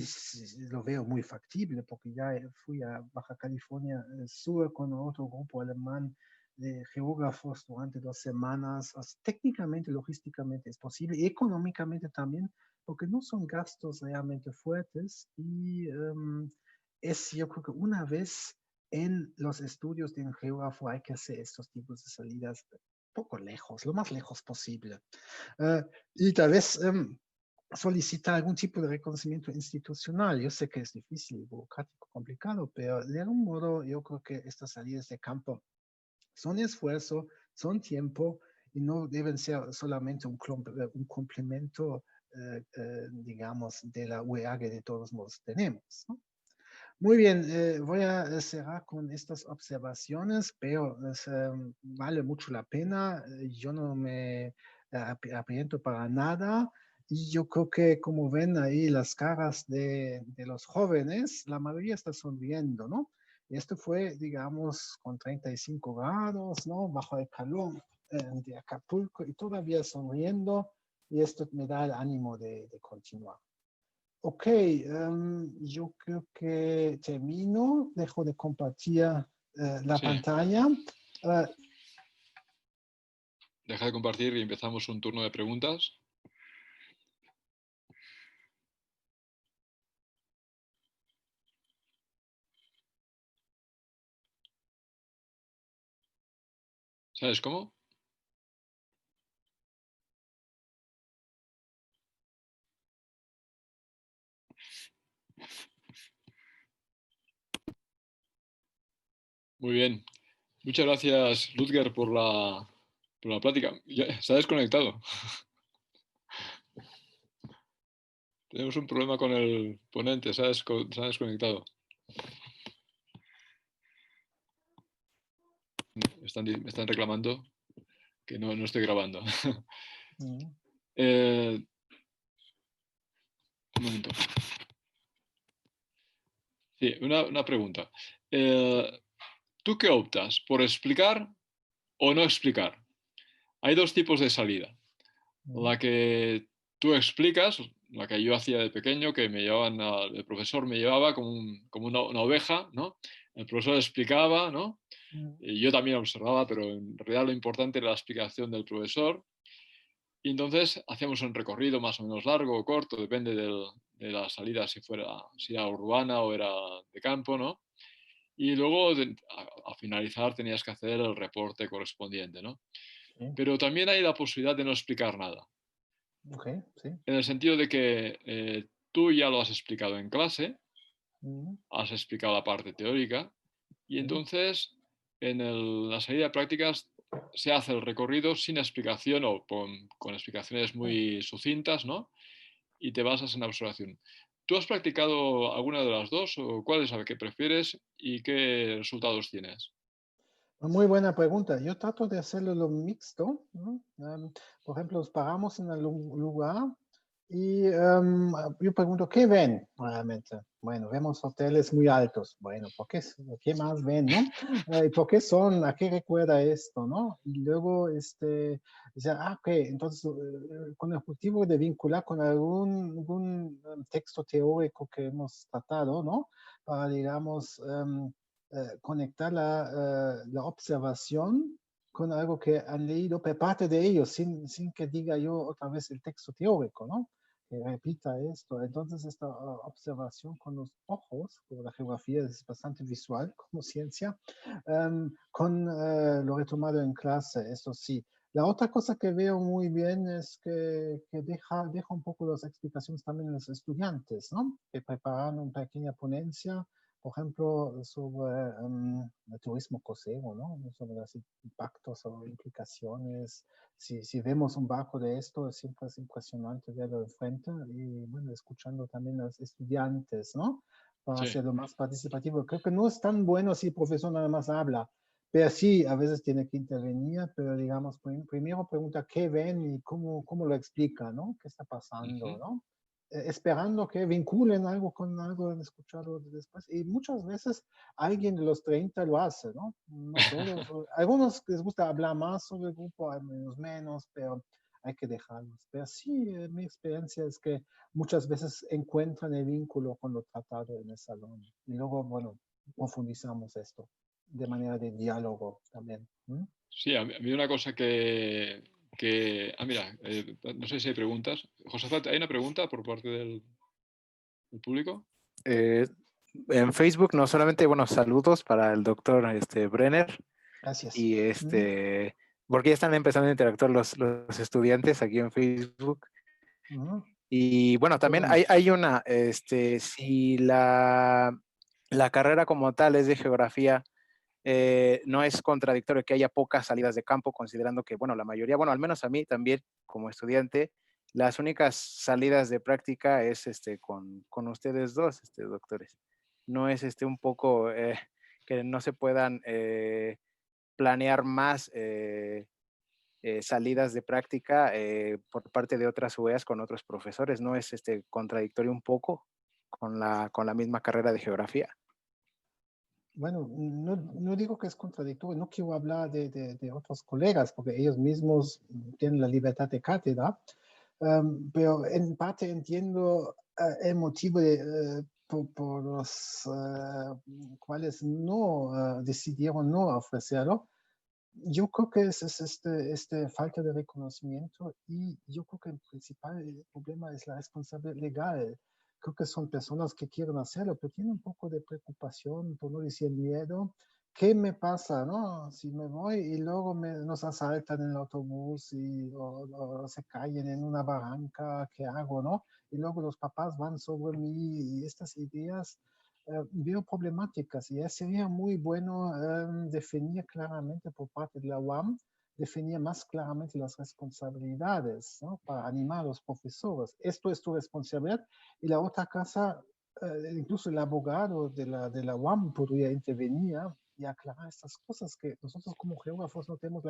lo veo muy factible porque ya fui a Baja California Sur con otro grupo alemán de geógrafos durante 2 semanas. O sea, técnicamente, logísticamente es posible, y económicamente también, porque no son gastos realmente fuertes y es, yo creo que una vez en los estudios de un geógrafo hay que hacer estos tipos de salidas poco lejos, lo más lejos posible. Y tal vez solicita algún tipo de reconocimiento institucional. Yo sé que es difícil, burocrático, complicado, pero de algún modo yo creo que estas salidas de campo son esfuerzo, son tiempo y no deben ser solamente un complemento, digamos, de la UEA que de todos modos tenemos, ¿no? Muy bien, voy a cerrar con estas observaciones, pero vale mucho la pena. Yo no me apriento para nada. Y yo creo que, como ven ahí las caras de los jóvenes, la mayoría está sonriendo, ¿no? Y esto fue, digamos, con 35 grados, ¿no? Bajo el calor de Acapulco y todavía sonriendo. Y esto me da el ánimo de continuar. Ok, yo creo que termino, dejo de compartir la Sí, pantalla. deja de compartir y empezamos un turno de preguntas. ¿Sabes cómo? Muy bien. Muchas gracias, Ludger, por la plática. Ya, se ha desconectado. Tenemos un problema con el ponente, se ha desconectado. Me están reclamando que no estoy grabando. Un momento. Sí, una pregunta. ¿Tú qué optas? ¿Por explicar o no explicar? Hay dos tipos de salida. La que tú explicas, la que yo hacía de pequeño, que el profesor me llevaba como una oveja, ¿no? El profesor explicaba, ¿no? Y yo también observaba, pero en realidad lo importante era la explicación del profesor. Y entonces hacíamos un recorrido más o menos largo o corto, depende de la salida, si era urbana o era de campo, ¿no? Y luego, a finalizar, tenías que hacer el reporte correspondiente, ¿no? Sí, Pero también hay la posibilidad de no explicar nada, ok, sí. en el sentido de que tú ya lo has explicado en clase, Mm, has explicado la parte teórica, y sí. entonces la salida de prácticas se hace el recorrido sin explicación o con explicaciones muy sucintas, ¿no? Y te basas en la observación. ¿Tú has practicado alguna de las dos o cuál es la que prefieres y qué resultados tienes? Muy buena pregunta. Yo trato de hacerlo lo mixto, ¿no? Por ejemplo, nos paramos en algún lugar y yo pregunto, ¿qué ven realmente? Bueno, vemos hoteles muy altos. Bueno, ¿qué más ven, no? ¿Y por qué son? ¿A qué recuerda esto, no? Y luego, dice, ok, entonces, con el objetivo de vincular con algún texto teórico que hemos tratado, ¿no? Para, digamos, conectar la observación con algo que han leído por parte de ellos, sin que diga yo otra vez el texto teórico, ¿no? Que repita esto. Entonces, esta observación con los ojos, como la geografía es bastante visual como ciencia, con lo retomado en clase, eso sí. La otra cosa que veo muy bien es que deja un poco las explicaciones también a los estudiantes, ¿no? Que preparan una pequeña ponencia por ejemplo, sobre el turismo costero, ¿no? Sobre los impactos o implicaciones. Si vemos un barco de esto, siempre es impresionante verlo de frente y, bueno, escuchando también a los estudiantes, ¿no? Para Sí. hacerlo más participativo. Creo que no es tan bueno si el profesor nada más habla, pero sí, a veces tiene que intervenir, pero digamos, primero pregunta qué ven y cómo lo explica, ¿no? ¿Qué está pasando, ¿no? Esperando que vinculen algo con algo escuchado después. Y muchas veces alguien de los 30 lo hace, ¿no? No todos. Algunos les gusta hablar más sobre el grupo, algunos menos, pero hay que dejarlos. Pero sí, mi experiencia es que muchas veces encuentran el vínculo con lo tratado en el salón. Y luego, bueno, profundizamos esto de manera de diálogo también. Sí, a mí una cosa mira, no sé si hay preguntas. Josafat, ¿hay una pregunta por parte del público? En Facebook no solamente, bueno, saludos para el doctor Brenner. Gracias. Y porque ya están empezando a interactuar los estudiantes aquí en Facebook. Y bueno, también hay una, si la carrera como tal es de geografía, no es contradictorio que haya pocas salidas de campo, considerando que, bueno, la mayoría, bueno, al menos a mí también como estudiante, las únicas salidas de práctica es con ustedes dos, doctores. No es un poco que no se puedan planear más salidas de práctica por parte de otras UEAs con otros profesores. ¿No es contradictorio un poco con la misma carrera de geografía? Bueno, no digo que es contradictorio, no quiero hablar de otros colegas, porque ellos mismos tienen la libertad de cátedra, pero en parte entiendo el motivo por los cuales no decidieron no ofrecerlo. Yo creo que es este falta de reconocimiento y yo creo que el principal problema es la responsabilidad legal. Creo que son personas que quieren hacerlo, pero tienen un poco de preocupación, por no decir miedo. ¿Qué me pasa, no? Si me voy y luego nos asaltan en el autobús o se caen en una barranca, ¿qué hago, no? Y luego los papás van sobre mí y estas ideas veo problemáticas y sería muy bueno definir claramente por parte de la UAM, definir más claramente las responsabilidades, ¿no? Para animar a los profesores. Esto es tu responsabilidad y la otra casa, incluso el abogado de la UAM podría intervenir y aclarar estas cosas que nosotros como geógrafos no tenemos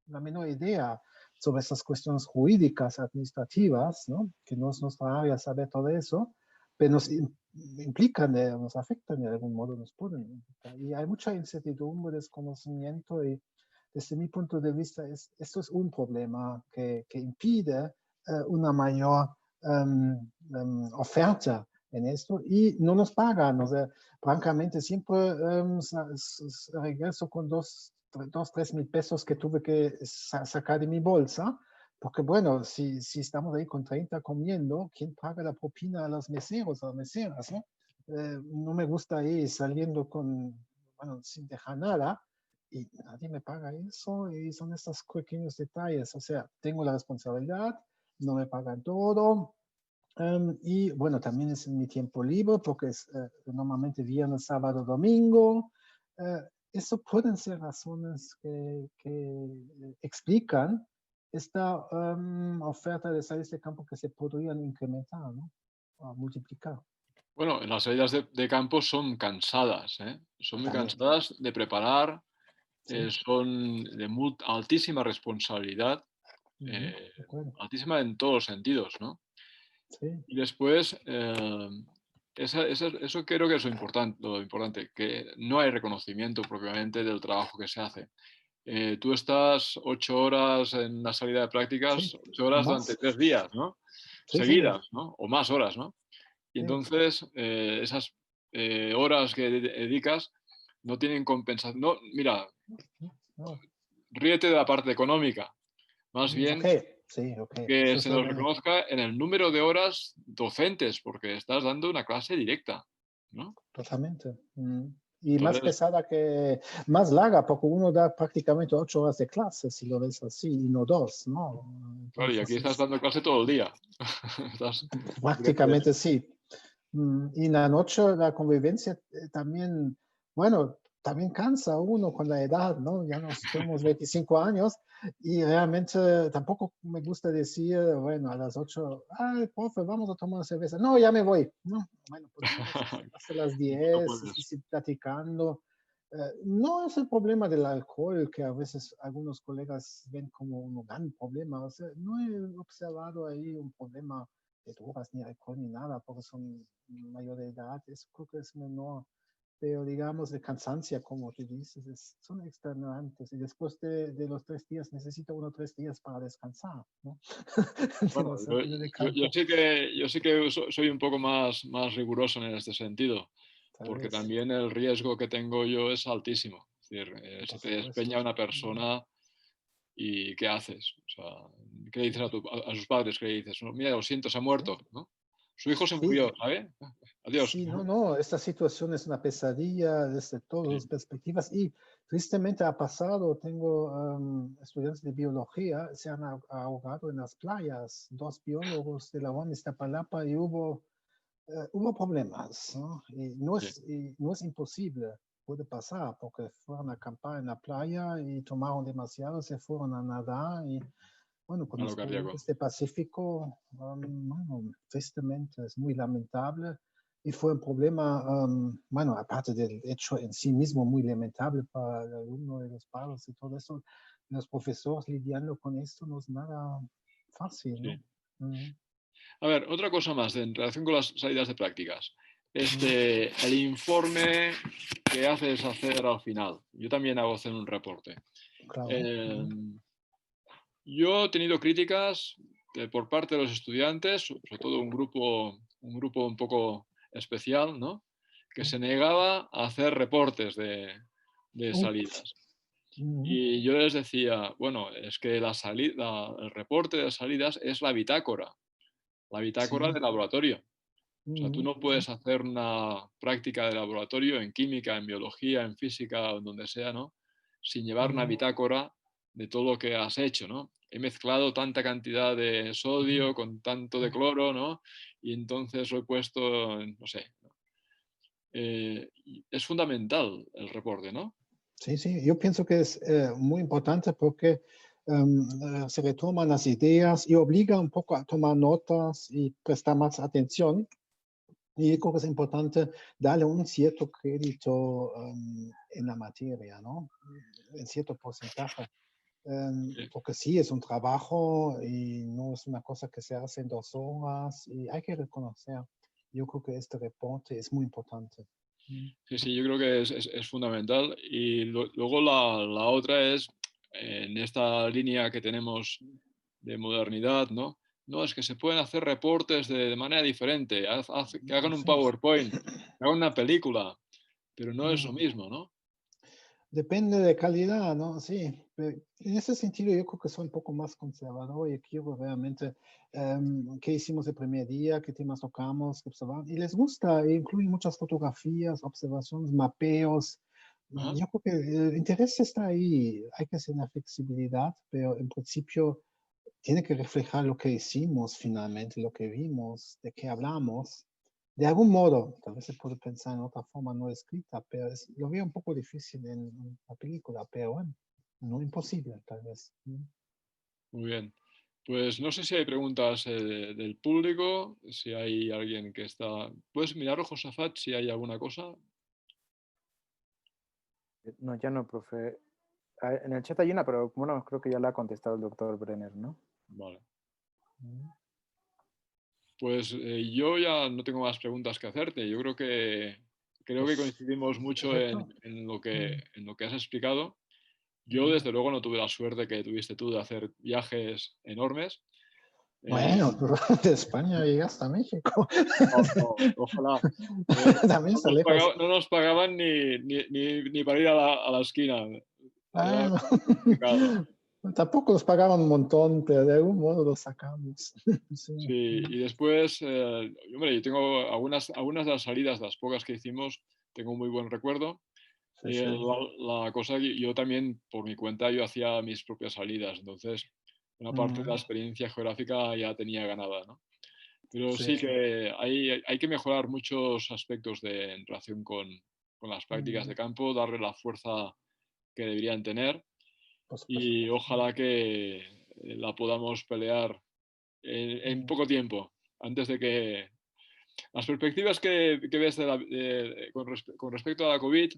la menor idea sobre esas cuestiones jurídicas, administrativas, ¿no? Que no es nuestra área saber todo eso, pero nos implican, nos afectan de algún modo, nos pueden implicar. Y hay mucha incertidumbre, desconocimiento y desde mi punto de vista esto es un problema que impide una mayor oferta en esto y no nos pagan. O sea, francamente siempre regreso con 3 mil pesos que tuve que sacar de mi bolsa. Porque bueno, si estamos ahí con 30 comiendo, ¿quién paga la propina a los meseros, a las meseras? ¿No? No me gusta ir saliendo sin dejar nada y nadie me paga eso y son estos pequeños detalles. O sea, tengo la responsabilidad, no me pagan todo. Y bueno, también es en mi tiempo libre porque es normalmente viernes, sábado, domingo. Eso pueden ser razones que explican esta oferta de salidas de campo que se podrían incrementar, ¿no? O multiplicar. Bueno, las salidas de campo son cansadas, ¿eh? Son muy cansadas de preparar, son de altísima responsabilidad, altísima en todos los sentidos, ¿no? Sí. Y después, eso creo que es lo importante, que no hay reconocimiento propiamente del trabajo que se hace. Tú estás 8 horas en la salida de prácticas, 8 horas durante 3 días, ¿no? Seguidas, ¿no? O más horas, ¿no? Y entonces esas horas que dedicas no tienen compensación. No, mira, ríete de la parte económica. Más bien que eso se nos reconozca en el número de horas docentes, porque estás dando una clase directa, ¿no? Totalmente. Y entonces, más pesada más larga, porque uno da prácticamente 8 horas de clase, si lo ves así, y no 2, ¿no? Entonces, claro, y aquí estás dando clase todo el día. Prácticamente sí. Y en la noche la convivencia también, bueno, también cansa a uno con la edad, ¿no? Ya nos tenemos 25 años y realmente tampoco me gusta decir, bueno, a las 8, ay, profe, vamos a tomar una cerveza. No, ya me voy. No, bueno, podemos hasta las No 10 y puedes. sí, platicando. No es el problema del alcohol, que a veces algunos colegas ven como un gran problema. O sea, no he observado ahí un problema de drogas, ni alcohol, ni nada, porque son mayor de edad, eso creo que es menor. Pero digamos, de cansancio, como te dices, son extenuantes. Y después de los 3 días, necesita uno 3 días para descansar, ¿no? De Bueno, la salida de campo, yo sí que soy un poco más riguroso en este sentido, tal porque vez, también el riesgo que tengo yo es altísimo. Es decir, por se te despeña supuesto. una persona y ¿qué haces? O sea, ¿qué le dices a sus padres? ¿Qué le dices? "No, mira, lo siento, se ha Sí, muerto, ¿no? Su hijo se sí, murió, ¿sabe? Adiós. sí, no, no, esta situación es una pesadilla desde todas las Sí, perspectivas y tristemente ha pasado, tengo estudiantes de biología, se han ahogado en las playas, 2 biólogos de la UAM Iztapalapa y hubo problemas, ¿no? sí, Y no es imposible, puede pasar, porque fueron a acampar en la playa y tomaron demasiado, se fueron a nadar y bueno, con paro las cardíaco. corrientes de Pacífico, bueno, tristemente es muy lamentable y fue un problema, bueno, aparte del hecho en sí mismo muy lamentable para el alumno de los padres y todo eso, los profesores lidiando con esto no es nada fácil, ¿no? Sí. Mm, A ver, otra cosa más en relación con las salidas de prácticas. mm, El informe que haces hacer al final. Yo también hago hacer un reporte. claro. Eh, yo he tenido críticas por parte de los estudiantes, sobre todo un grupo un poco especial, ¿no? Que Mm. se negaba a hacer reportes de Ups. salidas. Mm, Y yo les decía, bueno, es que el reporte de salidas es la bitácora sí. de laboratorio. O sea, tú Mm, no puedes hacer una práctica de laboratorio en química, en biología, en física o donde sea, ¿no? Sin llevar una mm, bitácora de todo lo que has hecho, ¿no? He mezclado tanta cantidad de mm, sodio con tanto de mm. cloro, ¿no? Y entonces lo he puesto, no sé. Es fundamental el reporte, ¿no? Sí, sí, yo pienso que es muy importante porque se retoman las ideas y obliga un poco a tomar notas y prestar más atención. Y creo que es importante darle un cierto crédito en la materia, ¿no? En cierto porcentaje. Sí. Porque sí, es un trabajo y no es una cosa que se hace en 2 horas y hay que reconocer. Yo creo que este reporte es muy importante. Mm, Sí, sí, yo creo que es fundamental. Y luego la otra es, en esta línea que tenemos de modernidad, ¿no? No, es que se pueden hacer reportes de manera diferente, que hagan un sí. PowerPoint, que hagan una película, pero no es lo Mm. mismo, ¿no? Depende de calidad, ¿no? Sí, en ese sentido yo creo que soy un poco más conservador y quiero realmente qué hicimos el primer día, qué temas tocamos, qué observamos. Y les gusta, e incluye muchas fotografías, observaciones, mapeos. Ajá. Yo creo que el interés está ahí, hay que hacer una flexibilidad, pero en principio tiene que reflejar lo que hicimos finalmente, lo que vimos, de qué hablamos. De algún modo, tal vez se puede pensar en otra forma no escrita, pero lo veo un poco difícil en la película, pero bueno, no imposible, tal vez. Muy bien. Pues no sé si hay preguntas del público, si hay alguien que está... ¿Puedes mirar, Josafat, si hay alguna cosa? No, ya no, profe. Ah, en el chat hay una, pero bueno, creo que ya la ha contestado el doctor Brenner, ¿no? Vale. Mm, Pues yo ya no tengo más preguntas que hacerte. Yo creo que Pues, coincidimos mucho perfecto. Mm. en lo que has explicado. Yo, Mm. desde luego, no tuve la suerte que tuviste tú de hacer viajes enormes. Eh, Bueno, de España llegaste a México. ojalá. También está lejos. No nos pagaban ni para ir a la esquina. Era Bueno, complicado. tampoco nos pagaban un montón, pero de algún modo lo sacamos. Sí. Sí, y después, hombre, yo tengo algunas de las salidas, las pocas que hicimos, tengo un muy buen recuerdo. Sí, sí. La cosa, yo también, por mi cuenta, yo hacía mis propias salidas, entonces una parte de la Mm, experiencia geográfica ya tenía ganada, ¿no? Pero sí que hay que mejorar muchos aspectos en relación con las prácticas de campo, darle la fuerza que deberían tener y ojalá que la podamos pelear en poco tiempo, antes de que... Las perspectivas que ves con respecto a la COVID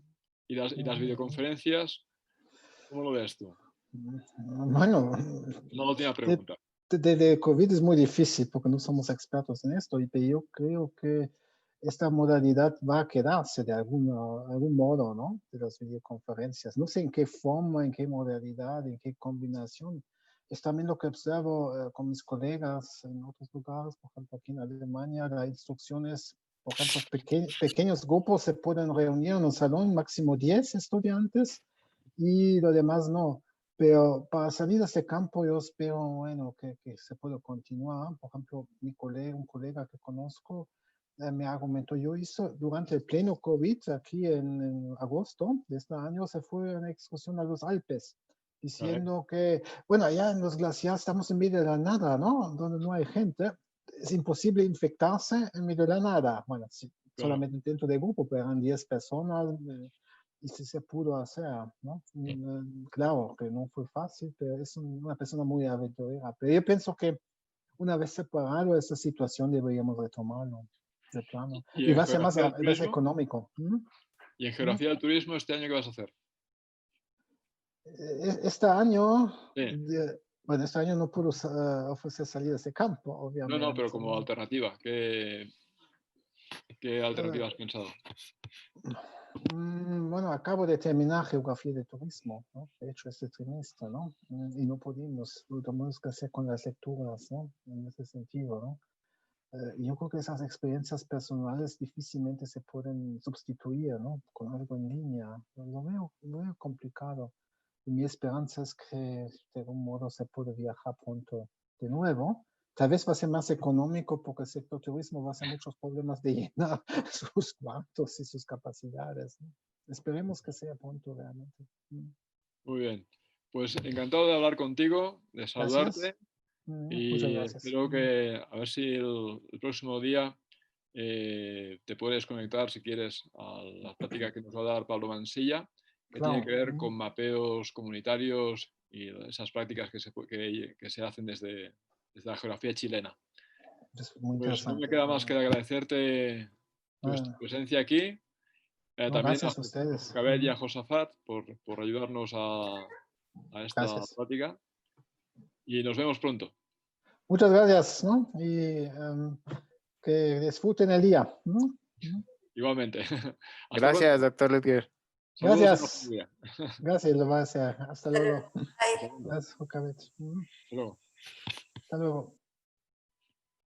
y las videoconferencias, ¿cómo lo ves tú? Bueno, No lo tiene a preguntar. de COVID es muy difícil porque no somos expertos en esto, pero yo creo que esta modalidad va a quedarse de algún modo, ¿no? De las videoconferencias. No sé en qué forma, en qué modalidad, en qué combinación. Es también lo que observo con mis colegas en otros lugares, por ejemplo aquí en Alemania, la instrucción es, por ejemplo, pequeños grupos se pueden reunir en un salón, máximo 10 estudiantes, y lo demás no. Pero para salir de ese campo yo espero, bueno, que se pueda continuar. Por ejemplo, un colega que conozco, me argumentó, yo hice durante el pleno COVID, aquí en agosto de este año, se fue a una excursión a los Alpes, diciendo que, bueno, allá en los glaciares estamos en medio de la nada, ¿no? Donde no hay gente, es imposible infectarse en medio de la nada. Bueno, sí, solamente dentro del grupo, pero eran 10 personas, y sí se pudo hacer, ¿no? Claro que no fue fácil, pero es una persona muy aventurera. Pero yo pienso que una vez separado esa situación deberíamos retomarlo de plano. Y va a ser más económico. ¿Y en geografía del turismo este año qué vas a hacer? Este año, bueno, este año no puedo ofrecer salidas de campo, obviamente. No, pero como alternativa, ¿qué alternativa has pensado? Bueno, acabo de terminar geografía de turismo, ¿no? De hecho, este trimestre, ¿no? Y no pudimos, lo tenemos que hacer con las lecturas, ¿no? En ese sentido, ¿no? Yo creo que esas experiencias personales difícilmente se pueden sustituir, ¿no? Con algo en línea. Lo veo complicado. Y mi esperanza es que de algún modo se puede viajar pronto de nuevo. Tal vez va a ser más económico porque el sector turismo va a tener muchos problemas de llenar sus cuartos y sus capacidades, ¿no? Esperemos que sea pronto realmente. Muy bien. Pues encantado de hablar contigo, de saludarte. Muchas gracias. Espero que a ver si el próximo día te puedes conectar, si quieres, a la plática que nos va a dar Pablo Mansilla, que tiene que ver con mapeos comunitarios y esas prácticas que se hacen desde la geografía chilena. Es muy pues interesante. No me queda más que agradecerte tu presencia aquí. También gracias a ustedes. Cabell y a Josafat por ayudarnos a esta plática. Y nos vemos pronto. Muchas gracias, ¿no? Y que disfruten el día, ¿no? Igualmente. Gracias, doctor Lutger. Gracias. Gracias, lo va a hacer. Hasta luego. Gracias, Cabell. Hasta luego. Hasta luego.